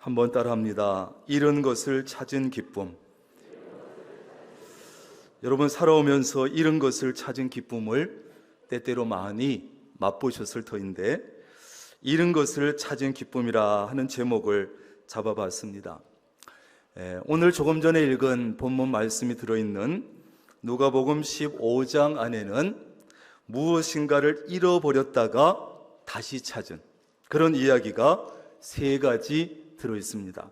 한번 따라합니다. 잃은 것을 찾은 기쁨. 여러분, 살아오면서 잃은 것을 찾은 기쁨을 때때로 많이 맛보셨을 터인데, 잃은 것을 찾은 기쁨이라 하는 제목을 잡아봤습니다. 오늘 조금 전에 읽은 본문 말씀이 들어있는 누가복음 15장 안에는 무엇인가를 잃어버렸다가 다시 찾은 그런 이야기가 세 가지 들어있습니다.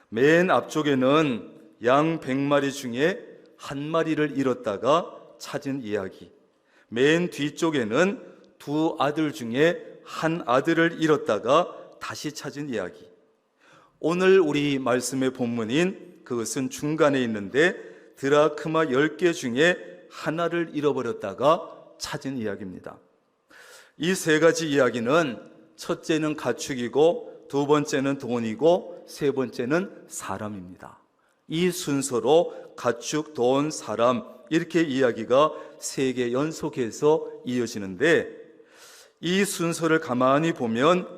맨 앞쪽에는 양 100마리 중에 한 마리를 잃었다가 찾은 이야기, 맨 뒤쪽에는 두 아들 중에 한 아들을 잃었다가 다시 찾은 이야기, 오늘 우리 말씀의 본문인 그것은 중간에 있는데 드라크마 10개 중에 하나를 잃어버렸다가 찾은 이야기입니다. 이 세 가지 이야기는 첫째는 가축이고, 두 번째는 돈이고, 세 번째는 사람입니다. 이 순서로 가축, 돈, 사람 이렇게 이야기가 세 개 연속해서 이어지는데, 이 순서를 가만히 보면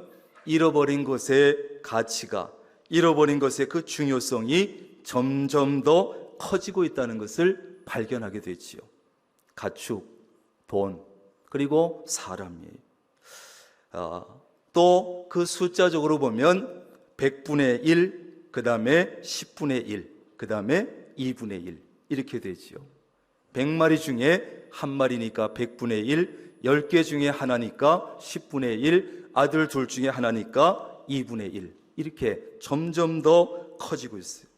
잃어버린 것의 가치가, 잃어버린 것의 그 중요성이 점점 더 커지고 있다는 것을 발견하게 되지요. 가축, 돈, 그리고 사람이에요. 또 그 숫자적으로 보면 100분의 1, 그 다음에 10분의 1, 그 다음에 2분의 1 이렇게 되지요. 100마리 중에 한 마리니까 100분의 1, 10개 중에 하나니까 10분의 1, 아들 둘 중에 하나니까 2분의 1 이렇게 점점 더 커지고 있어요.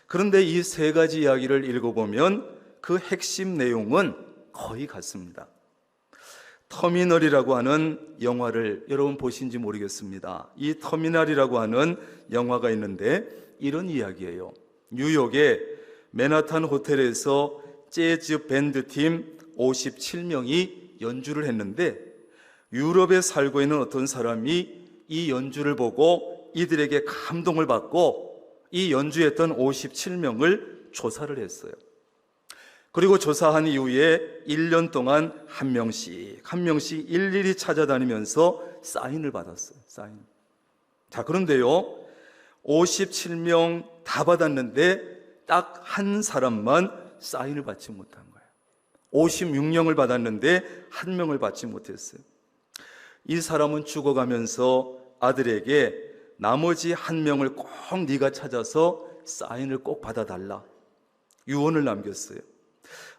그런데 이 세 가지 이야기를 읽어보면 그 핵심 내용은 거의 같습니다. 터미널이라고 하는 영화를 여러분 보신지 모르겠습니다. 이 터미널이라고 하는 영화가 있는데 이런 이야기예요. 뉴욕의 맨하탄 호텔에서 재즈 밴드 팀 57명이 연주를 했는데, 유럽에 살고 있는 어떤 사람이 이 연주를 보고 이들에게 감동을 받고 이 연주했던 57명을 조사를 했어요. 그리고 조사한 이후에 1년 동안 한 명씩 일일이 찾아다니면서 사인을 받았어요. 사인. 자, 그런데요, 57명 다 받았는데 딱 한 사람만 사인을 받지 못한 거예요. 56명을 받았는데 한 명을 받지 못했어요. 이 사람은 죽어가면서 아들에게 나머지 한 명을 꼭 네가 찾아서 사인을 꼭 받아달라 유언을 남겼어요.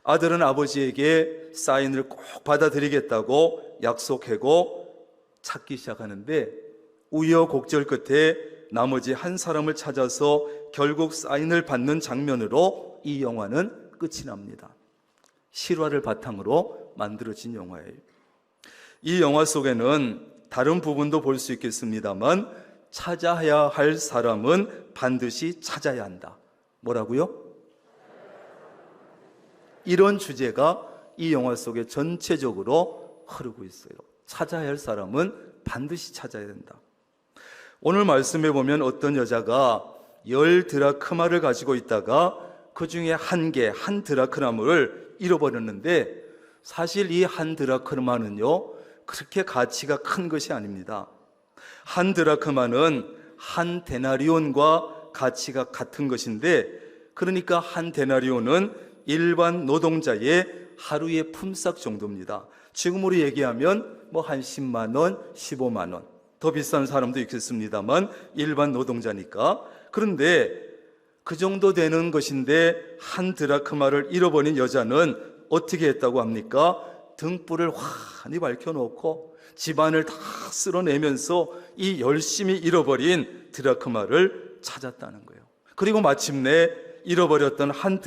아들은 아버지에게 사인을 꼭 받아드리겠다고 약속하고 찾기 시작하는데, 우여곡절 끝에 나머지 한 사람을 찾아서 결국 사인을 받는 장면으로 이 영화는 끝이 납니다. 실화를 바탕으로 만들어진 영화예요. 이 영화 속에는 다른 부분도 볼 수 있겠습니다만, 찾아야 할 사람은 반드시 찾아야 한다. 뭐라고요? 이런 주제가 이 영화 속에 전체적으로 흐르고 있어요. 찾아야 할 사람은 반드시 찾아야 된다. 오늘 말씀해 보면 어떤 여자가 10 드라크마를 가지고 있다가 그 중에 한 드라크마를 잃어버렸는데, 사실 이 한 드라크마는요 그렇게 가치가 큰 것이 아닙니다. 한 드라크마는 한 데나리온과 가치가 같은 것인데, 그러니까 한 데나리온은 일반 노동자의 하루의 품삯 정도입니다. 지금으로 얘기하면 한 10만 원, 15만 원, 더 비싼 사람도 있겠습니다만 일반 노동자니까. 그런데 그 정도 되는 것인데 한 드라크마를 잃어버린 여자는 어떻게 했다고 합니까? 등불을 환히 밝혀놓고 집안을 다 쓸어내면서 이 열심히 잃어버린 드라크마를 찾았다는 거예요. 그리고 마침내 잃어버렸던 한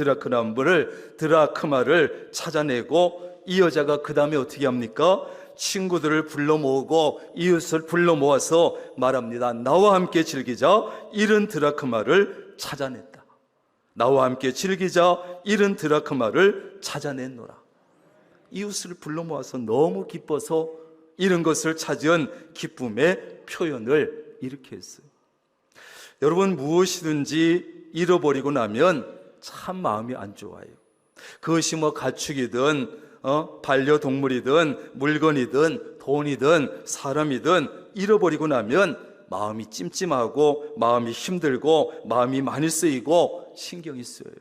드라크마를 찾아내고, 이 여자가 그 다음에 어떻게 합니까? 친구들을 불러 모으고 이웃을 불러 모아서 말합니다. 나와 함께 즐기자, 잃은 드라크마를 찾아냈다. 나와 함께 즐기자, 잃은 드라크마를 찾아냈노라. 이웃을 불러 모아서 너무 기뻐서 잃은 것을 찾은 기쁨의 표현을 이렇게 했어요. 여러분, 무엇이든지 잃어버리고 나면 참 마음이 안 좋아요. 그것이 가축이든 반려동물이든 물건이든 돈이든 사람이든 잃어버리고 나면 마음이 찜찜하고 마음이 힘들고 마음이 많이 쓰이고 신경이 쓰여요.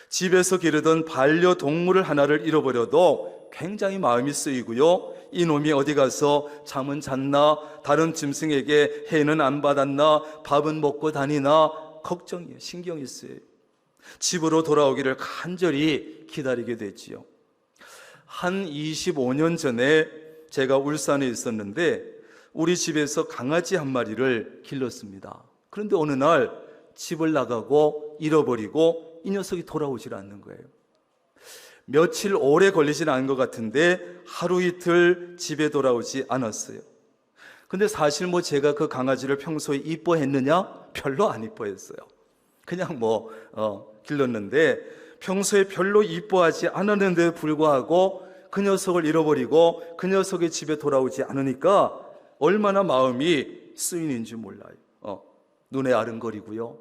집에서 기르던 반려동물을 하나를 잃어버려도 굉장히 마음이 쓰이고요. 이놈이 어디 가서 잠은 잤나, 다른 짐승에게 해는 안 받았나, 밥은 먹고 다니나 걱정이에요. 신경이 쓰여요. 집으로 돌아오기를 간절히 기다리게 됐지요. 한 25년 전에 제가 울산에 있었는데 우리 집에서 강아지 한 마리를 길렀습니다. 그런데 어느 날 집을 나가고 잃어버리고 이 녀석이 돌아오질 않는 거예요. 며칠 오래 걸리진 않은 것 같은데 하루 이틀 집에 돌아오지 않았어요. 근데 사실 제가 그 강아지를 평소에 이뻐했느냐? 별로 안 이뻐했어요. 그냥 길렀는데 평소에 별로 이뻐하지 않았는데도 불구하고 그 녀석을 잃어버리고 그 녀석이 집에 돌아오지 않으니까 얼마나 마음이 쓰이는지 몰라요. 눈에 아른거리고요.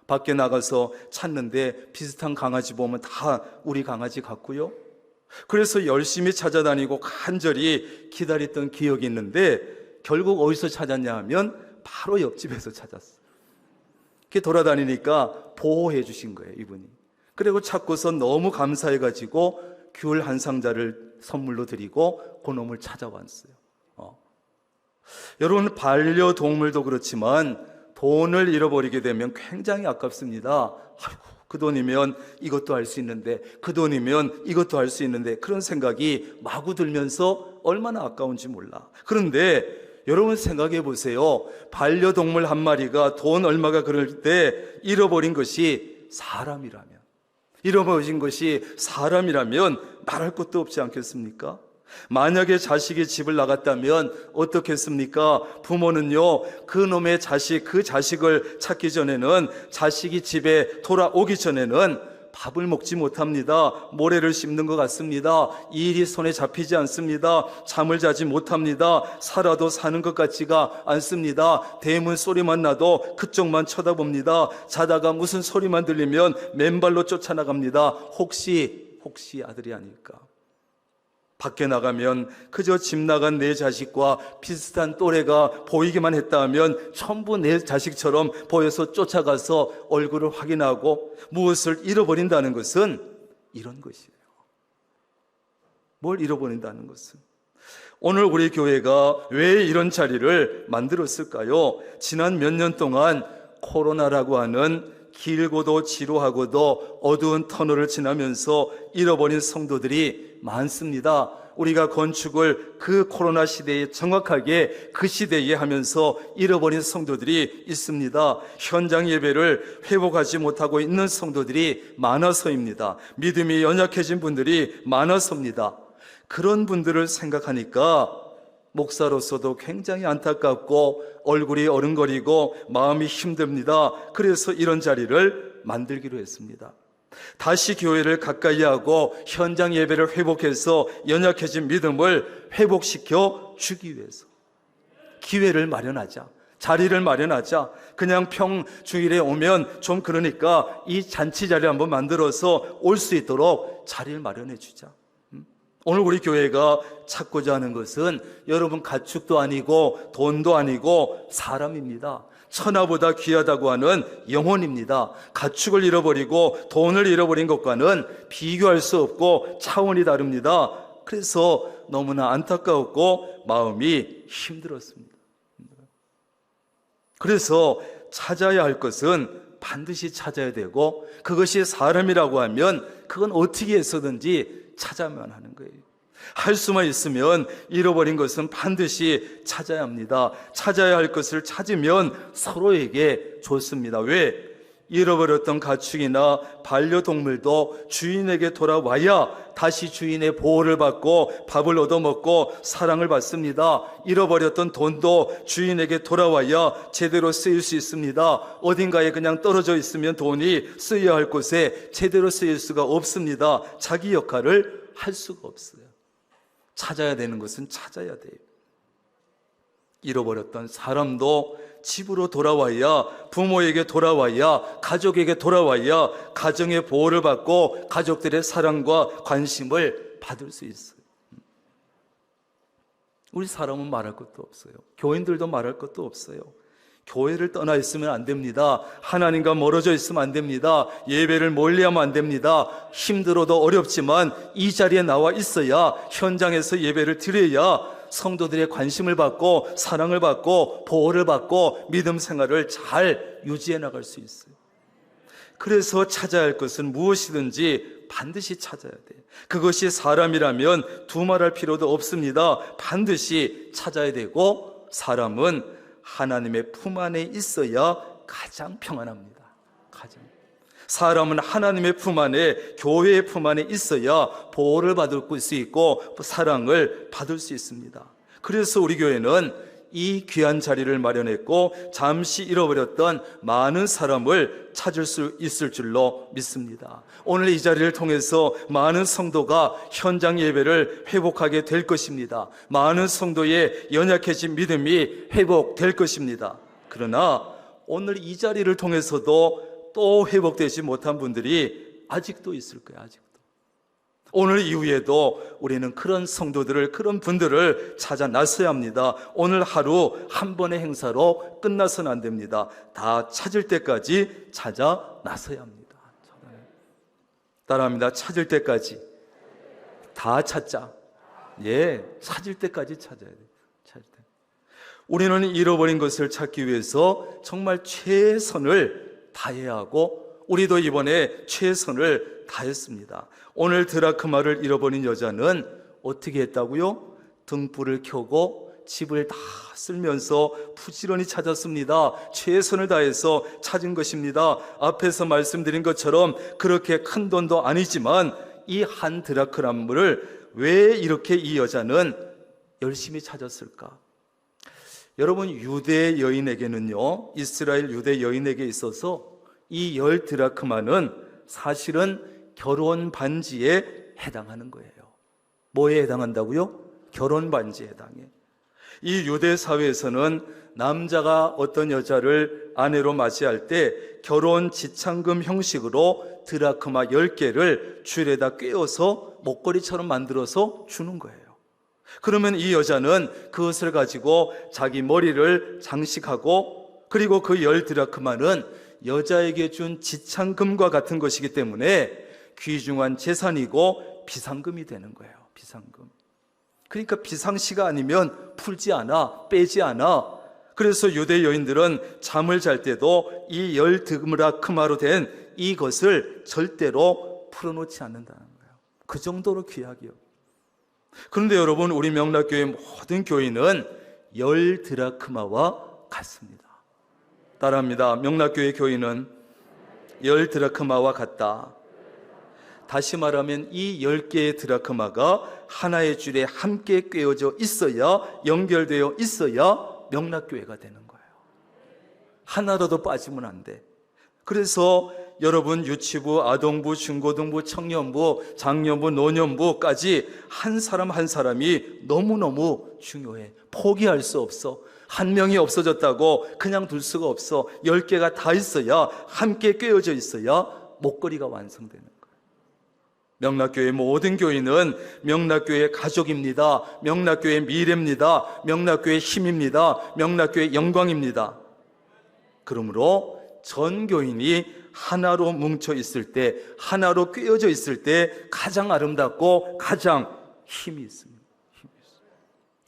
밖에 나가서 찾는데 비슷한 강아지 보면 다 우리 강아지 같고요. 그래서 열심히 찾아다니고 간절히 기다렸던 기억이 있는데 결국 어디서 찾았냐 하면 바로 옆집에서 찾았어요. 이렇게 돌아다니니까 보호해 주신 거예요, 이분이. 그리고 찾고서 너무 감사해가지고 귤 한 상자를 선물로 드리고 그놈을 찾아왔어요. 여러분, 반려동물도 그렇지만 돈을 잃어버리게 되면 굉장히 아깝습니다. 아이고, 그 돈이면 이것도 할 수 있는데, 그 돈이면 이것도 할 수 있는데, 그런 생각이 마구 들면서 얼마나 아까운지 몰라. 그런데 여러분 생각해 보세요. 반려동물 한 마리가 돈 얼마가 그럴 때 잃어버린 것이 사람이라면, 잃어버린 것이 사람이라면 말할 것도 없지 않겠습니까? 만약에 자식이 집을 나갔다면 어떻겠습니까? 부모는요, 그놈의 자식, 그 자식을 찾기 전에는, 자식이 집에 돌아오기 전에는 밥을 먹지 못합니다. 모래를 씹는 것 같습니다. 일이 손에 잡히지 않습니다. 잠을 자지 못합니다. 살아도 사는 것 같지가 않습니다. 대문 소리만 나도 그쪽만 쳐다봅니다. 자다가 무슨 소리만 들리면 맨발로 쫓아나갑니다. 혹시 아들이 아닐까? 밖에 나가면 그저 집 나간 내 자식과 비슷한 또래가 보이기만 했다 하면 전부 내 자식처럼 보여서 쫓아가서 얼굴을 확인하고 무엇을 잃어버린다는 것은 이런 것이에요. 뭘 잃어버린다는 것은? 오늘 우리 교회가 왜 이런 자리를 만들었을까요? 지난 몇 년 동안 코로나라고 하는 길고도 지루하고도 어두운 터널을 지나면서 잃어버린 성도들이 많습니다. 우리가 건축을 그 코로나 시대에 정확하게 그 시대에 하면서 잃어버린 성도들이 있습니다. 현장 예배를 회복하지 못하고 있는 성도들이 많아서입니다. 믿음이 연약해진 분들이 많아서입니다. 그런 분들을 생각하니까 목사로서도 굉장히 안타깝고 얼굴이 어른거리고 마음이 힘듭니다. 그래서 이런 자리를 만들기로 했습니다. 다시 교회를 가까이 하고 현장 예배를 회복해서 연약해진 믿음을 회복시켜 주기 위해서 기회를 마련하자, 자리를 마련하자. 그냥 평주일에 오면 좀 그러니까 이 잔치 자리 한번 만들어서 올 수 있도록 자리를 마련해 주자. 오늘 우리 교회가 찾고자 하는 것은 여러분 가축도 아니고 돈도 아니고 사람입니다. 천하보다 귀하다고 하는 영혼입니다. 가축을 잃어버리고 돈을 잃어버린 것과는 비교할 수 없고 차원이 다릅니다. 그래서 너무나 안타까웠고 마음이 힘들었습니다. 그래서 찾아야 할 것은 반드시 찾아야 되고, 그것이 사람이라고 하면 그건 어떻게 해서든지 찾아야만 하는 거예요. 할 수만 있으면 잃어버린 것은 반드시 찾아야 합니다. 찾아야 할 것을 찾으면 서로에게 좋습니다. 왜? 잃어버렸던 가축이나 반려동물도 주인에게 돌아와야 다시 주인의 보호를 받고 밥을 얻어먹고 사랑을 받습니다. 잃어버렸던 돈도 주인에게 돌아와야 제대로 쓰일 수 있습니다. 어딘가에 그냥 떨어져 있으면 돈이 쓰여야 할 곳에 제대로 쓰일 수가 없습니다. 자기 역할을 할 수가 없어요. 찾아야 되는 것은 찾아야 돼요. 잃어버렸던 사람도 집으로 돌아와야, 부모에게 돌아와야, 가족에게 돌아와야 가정의 보호를 받고 가족들의 사랑과 관심을 받을 수 있어요. 우리 사람은 말할 것도 없어요. 교인들도 말할 것도 없어요. 교회를 떠나 있으면 안 됩니다. 하나님과 멀어져 있으면 안 됩니다. 예배를 멀리하면 안 됩니다. 힘들어도 어렵지만 이 자리에 나와 있어야, 현장에서 예배를 드려야 성도들의 관심을 받고 사랑을 받고 보호를 받고 믿음 생활을 잘 유지해 나갈 수 있어요. 그래서 찾아야 할 것은 무엇이든지 반드시 찾아야 돼요. 그것이 사람이라면 두말할 필요도 없습니다. 반드시 찾아야 되고, 사람은 하나님의 품 안에 있어야 가장 평안합니다. 사람은 하나님의 품 안에, 교회의 품 안에 있어야 보호를 받을 수 있고 사랑을 받을 수 있습니다. 그래서 우리 교회는 이 귀한 자리를 마련했고 잠시 잃어버렸던 많은 사람을 찾을 수 있을 줄로 믿습니다. 오늘 이 자리를 통해서 많은 성도가 현장 예배를 회복하게 될 것입니다. 많은 성도의 연약해진 믿음이 회복될 것입니다. 그러나 오늘 이 자리를 통해서도 또 회복되지 못한 분들이 아직도 있을 거예요. 아직도. 오늘 이후에도 우리는 그런 성도들을, 그런 분들을 찾아 나서야 합니다. 오늘 하루 한 번의 행사로 끝나서는 안 됩니다. 다 찾을 때까지 찾아 나서야 합니다. 따라합니다. 찾을 때까지 다 찾자. 예, 찾을 때까지 찾아야 돼요. 찾을 때. 우리는 잃어버린 것을 찾기 위해서 정말 최선을 다해야 하고, 우리도 이번에 최선을 다했습니다. 오늘 드라크마를 잃어버린 여자는 어떻게 했다고요? 등불을 켜고 집을 다 쓸면서 부지런히 찾았습니다. 최선을 다해서 찾은 것입니다. 앞에서 말씀드린 것처럼 그렇게 큰 돈도 아니지만 이 한 드라크마를 왜 이렇게 이 여자는 열심히 찾았을까? 여러분, 유대 여인에게는요, 이스라엘 유대 여인에게 있어서 이 10드라크마는 사실은 결혼 반지에 해당하는 거예요. 뭐에 해당한다고요? 결혼 반지에 해당해. 이 유대 사회에서는 남자가 어떤 여자를 아내로 맞이할 때 결혼 지참금 형식으로 드라크마 10개를 줄에다 꿰어서 목걸이처럼 만들어서 주는 거예요. 그러면 이 여자는 그것을 가지고 자기 머리를 장식하고, 그리고 그 10드라크마는 여자에게 준 지참금과 같은 것이기 때문에 귀중한 재산이고 비상금이 되는 거예요. 비상금. 그러니까 비상시가 아니면 풀지 않아, 빼지 않아. 그래서 유대 여인들은 잠을 잘 때도 이 10드라크마로 된 이것을 절대로 풀어놓지 않는다는 거예요. 그 정도로 귀하게요. 그런데 여러분, 우리 명락교회 모든 교인은 10드라크마와 같습니다. 따라합니다. 명락교회 교인은 10드라크마와 같다. 다시 말하면 이 10개의 드라크마가 하나의 줄에 함께 꿰어져 있어야, 연결되어 있어야 명락교회가 되는 거예요. 하나라도 빠지면 안 돼. 그래서 여러분, 유치부, 아동부, 중고등부, 청년부, 장년부, 노년부까지 한 사람 한 사람이 너무너무 중요해. 포기할 수 없어. 한 명이 없어졌다고 그냥 둘 수가 없어. 10개가 다 있어야, 함께 꿰어져 있어야 목걸이가 완성되는 거예요. 명락교회 모든 교인은 명락교회의 가족입니다. 명락교회의 미래입니다. 명락교회의 힘입니다. 명락교회의 영광입니다. 그러므로 전 교인이 하나로 뭉쳐 있을 때, 하나로 꿰어져 있을 때 가장 아름답고 가장 힘이 있습니다.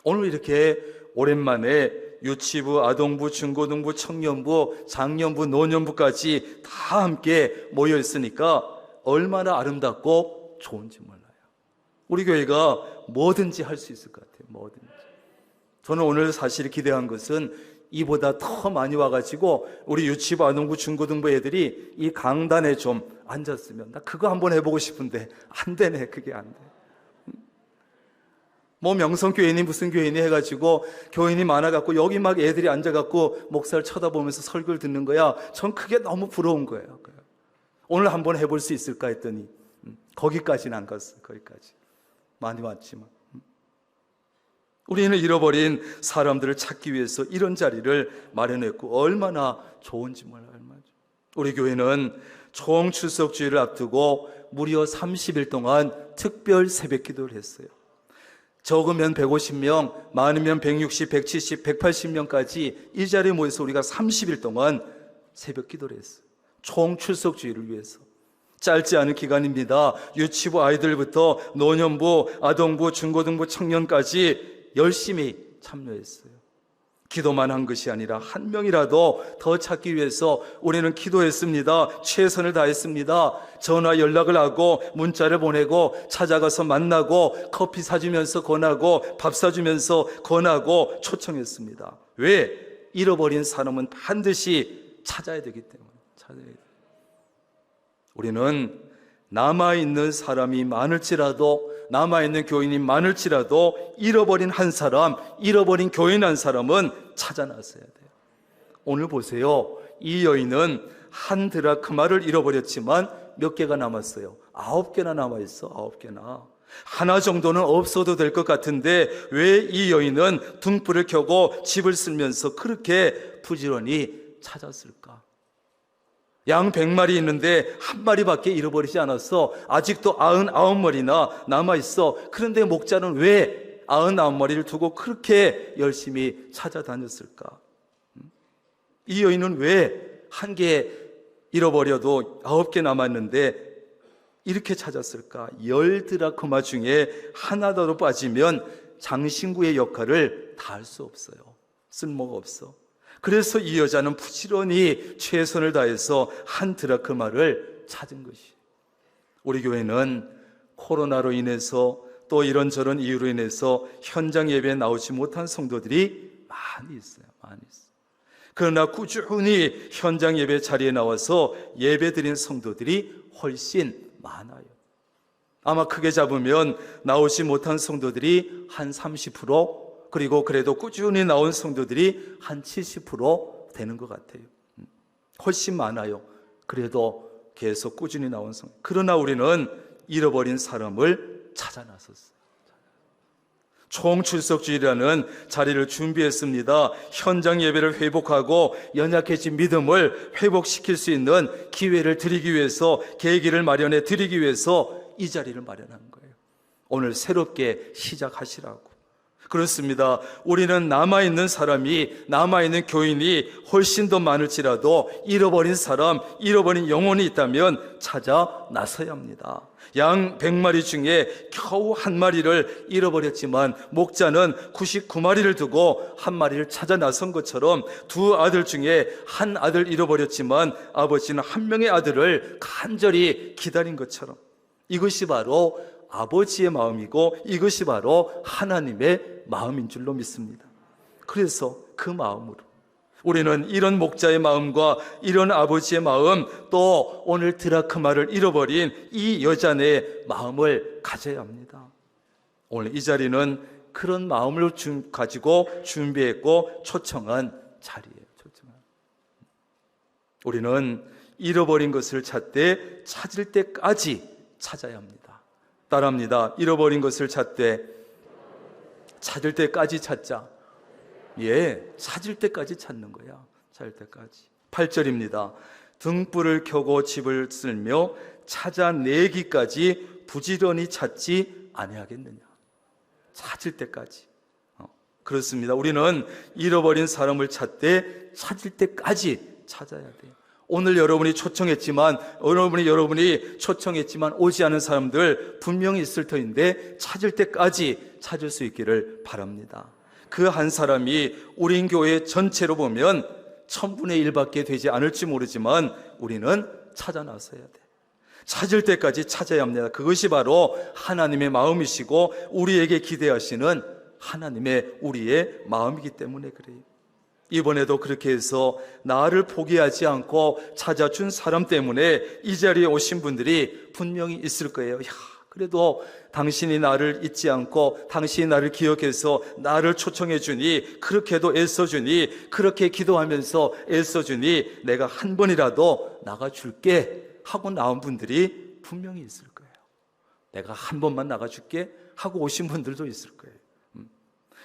오늘 이렇게 오랜만에 유치부, 아동부, 중고등부, 청년부, 장년부, 노년부까지 다 함께 모여 있으니까 얼마나 아름답고 좋은지 몰라요. 우리 교회가 뭐든지 할 수 있을 것 같아요. 뭐든지. 저는 오늘 사실 기대한 것은 이보다 더 많이 와가지고 우리 유치부, 아동부, 중고등부 애들이 이 강단에 좀 앉았으면, 나 그거 한번 해보고 싶은데 안 되네. 그게 안 돼. 뭐 명성교회니 무슨 교회니 해가지고 교인이 많아갖고 여기 막 애들이 앉아갖고 목사를 쳐다보면서 설교를 듣는 거야. 전 그게 너무 부러운 거예요. 오늘 한번 해볼 수 있을까 했더니 거기까지는 안 갔어요. 거기까지 많이 왔지만 우리는 잃어버린 사람들을 찾기 위해서 이런 자리를 마련했고 얼마나 좋은지 몰라요. 얼마나. 우리 교회는 총 출석 주일을 앞두고 무려 30일 동안 특별 새벽 기도를 했어요. 적으면 150명, 많으면 160, 170, 180명까지 이 자리에 모여서 우리가 30일 동안 새벽 기도를 했어요. 총 출석주의를 위해서. 짧지 않은 기간입니다. 유치부 아이들부터 노년부, 아동부, 중고등부 청년까지 열심히 참여했어요. 기도만 한 것이 아니라 한 명이라도 더 찾기 위해서 우리는 기도했습니다. 최선을 다했습니다. 전화 연락을 하고 문자를 보내고 찾아가서 만나고 커피 사주면서 권하고 밥 사주면서 권하고 초청했습니다. 왜? 잃어버린 사람은 반드시 찾아야 되기 때문에. 찾아야 돼요. 우리는 남아있는 사람이 많을지라도, 남아있는 교인이 많을지라도 잃어버린 한 사람, 잃어버린 교인 한 사람은 찾아 나서야 돼요. 오늘 보세요. 이 여인은 한 드라크마를 잃어버렸지만 몇 개가 남았어요? 9개나 남아있어. 9개나. 하나 정도는 없어도 될 것 같은데 왜 이 여인은 등불을 켜고 집을 쓸면서 그렇게 부지런히 찾았을까? 양 100마리 있는데 한 마리밖에 잃어버리지 않았어. 아직도 99마리나 남아있어. 그런데 목자는 왜 99마리를 두고 그렇게 열심히 찾아다녔을까? 이 여인은 왜 한 개 잃어버려도 9개 남았는데 이렇게 찾았을까? 10드라크마 중에 하나도 빠지면 장신구의 역할을 다 할 수 없어요. 쓸모가 없어. 그래서 이 여자는 부지런히 최선을 다해서 한 드라크마를 찾은 것이. 우리 교회는 코로나로 인해서 또 이런저런 이유로 인해서 현장 예배에 나오지 못한 성도들이 많이 있어요. 많이 있어요. 그러나 꾸준히 현장 예배 자리에 나와서 예배 드린 성도들이 훨씬 많아요. 아마 크게 잡으면 나오지 못한 성도들이 한 30%, 그리고 그래도 꾸준히 나온 성도들이 한 70% 되는 것 같아요. 훨씬 많아요. 그래도 계속 꾸준히 나온 성도. 그러나 우리는 잃어버린 사람을 찾아 나섰어요. 총출석주의라는 자리를 준비했습니다. 현장 예배를 회복하고 연약해진 믿음을 회복시킬 수 있는 기회를 드리기 위해서, 계기를 마련해 드리기 위해서 이 자리를 마련한 거예요. 오늘 새롭게 시작하시라고. 그렇습니다. 우리는 남아있는 사람이, 남아있는 교인이 훨씬 더 많을지라도 잃어버린 사람, 잃어버린 영혼이 있다면 찾아 나서야 합니다. 양 100마리 중에 겨우 한 마리를 잃어버렸지만 목자는 99마리를 두고 한 마리를 찾아 나선 것처럼 두 아들 중에 한 아들 잃어버렸지만 아버지는 한 명의 아들을 간절히 기다린 것처럼, 이것이 바로 아버지의 마음이고 이것이 바로 하나님의 마음인 줄로 믿습니다. 그래서 그 마음으로 우리는 이런 목자의 마음과 이런 아버지의 마음, 또 오늘 드라크마를 잃어버린 이 여자의 마음을 가져야 합니다. 오늘 이 자리는 그런 마음을 가지고 준비했고 초청한 자리예요. 우리는 잃어버린 것을 찾되 찾을 때까지 찾아야 합니다. 따라합니다. 잃어버린 것을 찾되 찾을 때까지 찾자. 예, 찾을 때까지 찾는 거야. 찾을 때까지. 8절입니다. 등불을 켜고 집을 쓸며 찾아내기까지 부지런히 찾지 아니하겠느냐. 찾을 때까지. 그렇습니다. 우리는 잃어버린 사람을 찾되 찾을 때까지 찾아야 돼요. 오늘 여러분이 초청했지만 오지 않은 사람들 분명히 있을 터인데 찾을 때까지 찾을 수 있기를 바랍니다. 그 한 사람이 우리 교회 전체로 보면 1000분의 1밖에 되지 않을지 모르지만 우리는 찾아 나서야 돼. 찾을 때까지 찾아야 합니다. 그것이 바로 하나님의 마음이시고 우리에게 기대하시는 하나님의 우리의 마음이기 때문에 그래요. 이번에도 그렇게 해서 나를 포기하지 않고 찾아준 사람 때문에 이 자리에 오신 분들이 분명히 있을 거예요. 야, 그래도 당신이 나를 잊지 않고 당신이 나를 기억해서 나를 초청해 주니, 그렇게도 애써주니, 그렇게 기도하면서 애써주니 내가 한 번이라도 나가줄게 하고 나온 분들이 분명히 있을 거예요. 내가 한 번만 나가줄게 하고 오신 분들도 있을 거예요.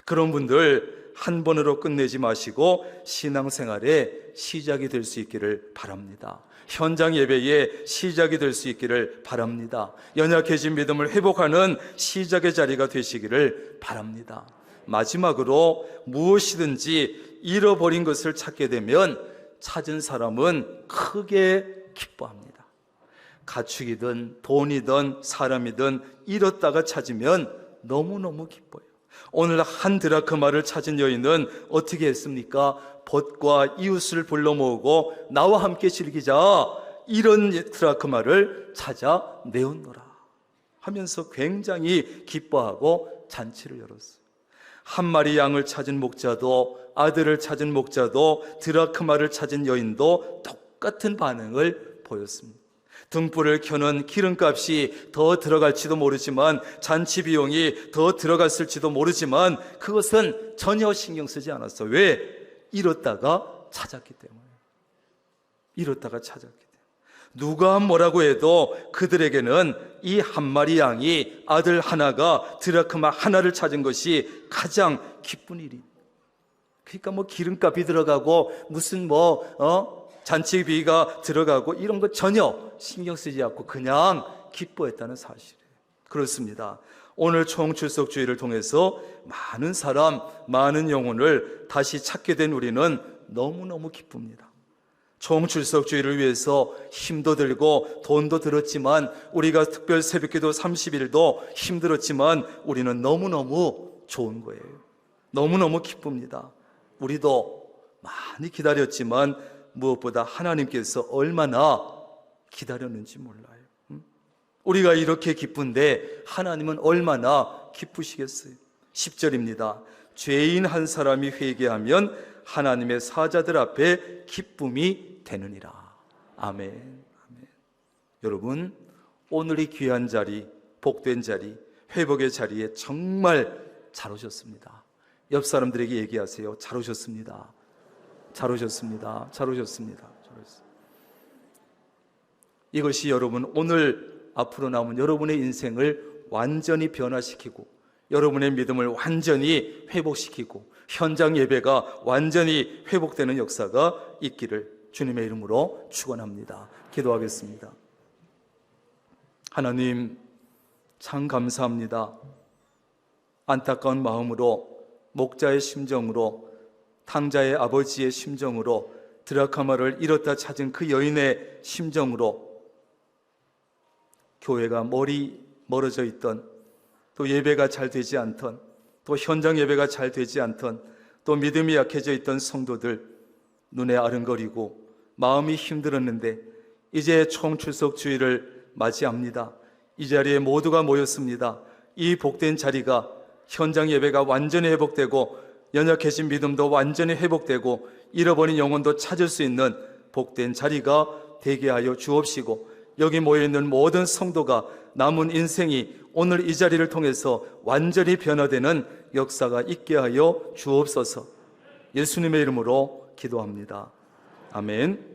그런 분들 한 번으로 끝내지 마시고 신앙생활의 시작이 될 수 있기를 바랍니다. 현장 예배의 시작이 될 수 있기를 바랍니다. 연약해진 믿음을 회복하는 시작의 자리가 되시기를 바랍니다. 마지막으로 무엇이든지 잃어버린 것을 찾게 되면 찾은 사람은 크게 기뻐합니다. 가축이든 돈이든 사람이든 잃었다가 찾으면 너무너무 기뻐요. 오늘 한 드라크마를 찾은 여인은 어떻게 했습니까? 벗과 이웃을 불러 모으고 나와 함께 즐기자, 이런 드라크마를 찾아 내었노라 하면서 굉장히 기뻐하고 잔치를 열었어요. 한 마리 양을 찾은 목자도, 아들을 찾은 목자도, 드라크마를 찾은 여인도 똑같은 반응을 보였습니다. 등불을 켜는 기름값이 더 들어갈지도 모르지만, 잔치 비용이 더 들어갔을지도 모르지만 그것은 전혀 신경 쓰지 않았어요. 왜? 잃었다가 찾았기 때문에. 잃었다가 찾았기 때문에. 누가 뭐라고 해도 그들에게는 이 한 마리 양이, 아들 하나가 드라크마 하나를 찾은 것이 가장 기쁜 일이. 그러니까 뭐 기름값이 들어가고 무슨 잔치비가 들어가고 이런 거 전혀 신경 쓰지 않고 그냥 기뻐했다는 사실이에요. 그렇습니다. 오늘 총출석주의를 통해서 많은 사람, 많은 영혼을 다시 찾게 된 우리는 너무너무 기쁩니다. 총출석주의를 위해서 힘도 들고 돈도 들었지만, 우리가 특별 새벽기도 30일도 힘들었지만 우리는 너무너무 좋은 거예요. 너무너무 기쁩니다. 우리도 많이 기다렸지만 무엇보다 하나님께서 얼마나 기다렸는지 몰라요. 우리가 이렇게 기쁜데 하나님은 얼마나 기쁘시겠어요. 10절입니다. 죄인 한 사람이 회개하면 하나님의 사자들 앞에 기쁨이 되느니라. 아멘. 아멘. 여러분, 오늘이 귀한 자리, 복된 자리, 회복의 자리에 정말 잘 오셨습니다. 옆 사람들에게 얘기하세요. 잘 오셨습니다. 잘 오셨습니다. 잘 오셨습니다. 이것이 여러분, 오늘 앞으로 남은 여러분의 인생을 완전히 변화시키고 여러분의 믿음을 완전히 회복시키고 현장 예배가 완전히 회복되는 역사가 있기를 주님의 이름으로 축원합니다. 기도하겠습니다. 하나님, 참 감사합니다. 안타까운 마음으로, 목자의 심정으로, 탕자의 아버지의 심정으로, 드라크마를 잃었다 찾은 그 여인의 심정으로 교회가 멀어져 있던, 또 예배가 잘 되지 않던, 또 현장 예배가 잘 되지 않던, 또 믿음이 약해져 있던 성도들, 눈에 아른거리고 마음이 힘들었는데 이제 총출석 주일을 맞이합니다. 이 자리에 모두가 모였습니다. 이 복된 자리가, 현장 예배가 완전히 회복되고 연약해진 믿음도 완전히 회복되고 잃어버린 영혼도 찾을 수 있는 복된 자리가 되게 하여 주옵시고, 여기 모여있는 모든 성도가 남은 인생이 오늘 이 자리를 통해서 완전히 변화되는 역사가 있게 하여 주옵소서. 예수님의 이름으로 기도합니다. 아멘.